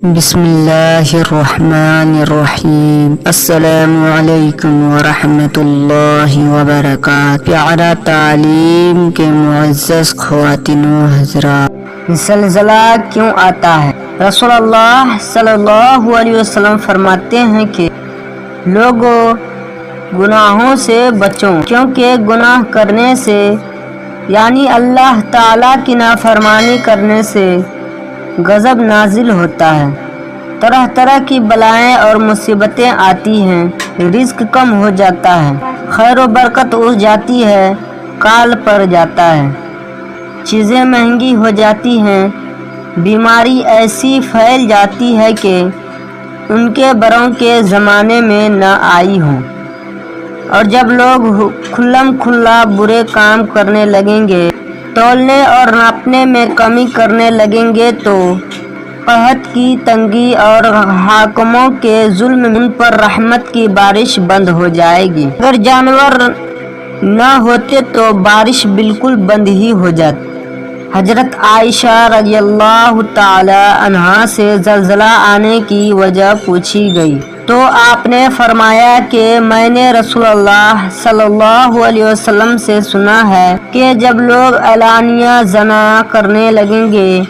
بسم اللہ الرحمن الرحیم۔ السلام علیکم ورحمۃ اللہ وبرکاتہ۔ پیارا تعلیم کے معزز خواتین و حضرات، زلزلہ کیوں آتا ہے؟ رسول اللہ صلی اللہ علیہ وسلم فرماتے ہیں کہ لوگوں، گناہوں سے بچو، کیونکہ گناہ کرنے سے یعنی اللہ تعالیٰ کی نافرمانی کرنے سے غضب نازل ہوتا ہے، طرح طرح کی بلائیں اور مصیبتیں آتی ہیں، رزق کم ہو جاتا ہے، خیر و برکت اٹھ جاتی ہے، کال پڑ جاتا ہے، چیزیں مہنگی ہو جاتی ہیں، بیماری ایسی پھیل جاتی ہے کہ ان کے بروں کے زمانے میں نہ آئی ہو، اور جب لوگ کھلم کھلا برے کام کرنے لگیں گے، تولنے اور ناپنے میں کمی کرنے لگیں گے، تو قحط کی تنگی اور حاکموں کے ظلم ان پر رحمت کی بارش بند ہو جائے گی۔ اگر جانور نہ ہوتے تو بارش بالکل بند ہی ہو جاتی۔ حضرت عائشہ رضی اللہ تعالی عنہا سے زلزلہ آنے کی وجہ پوچھی گئی تو آپ نے فرمایا کہ میں نے رسول اللہ صلی اللہ علیہ وسلم سے سنا ہے کہ جب لوگ اعلانیہ زنا کرنے لگیں گے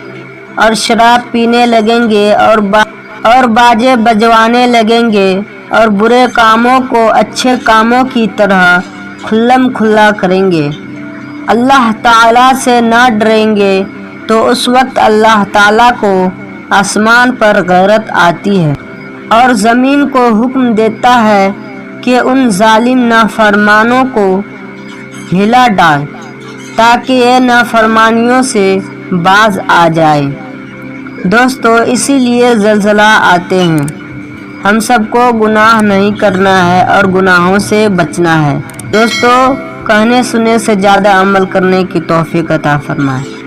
اور شراب پینے لگیں گے اور باجے بجوانے لگیں گے اور برے کاموں کو اچھے کاموں کی طرح کھلم کھلا کریں گے، اللہ تعالیٰ سے نہ ڈریں گے، تو اس وقت اللہ تعالیٰ کو آسمان پر غیرت آتی ہے اور زمین کو حکم دیتا ہے کہ ان ظالم نافرمانوں کو ہلا ڈال تاکہ یہ نافرمانیوں سے باز آ جائے۔ دوستو، اسی لیے زلزلہ آتے ہیں۔ ہم سب کو گناہ نہیں کرنا ہے اور گناہوں سے بچنا ہے۔ دوستو، کہنے سنے سے زیادہ عمل کرنے کی توفیق عطا فرمائے۔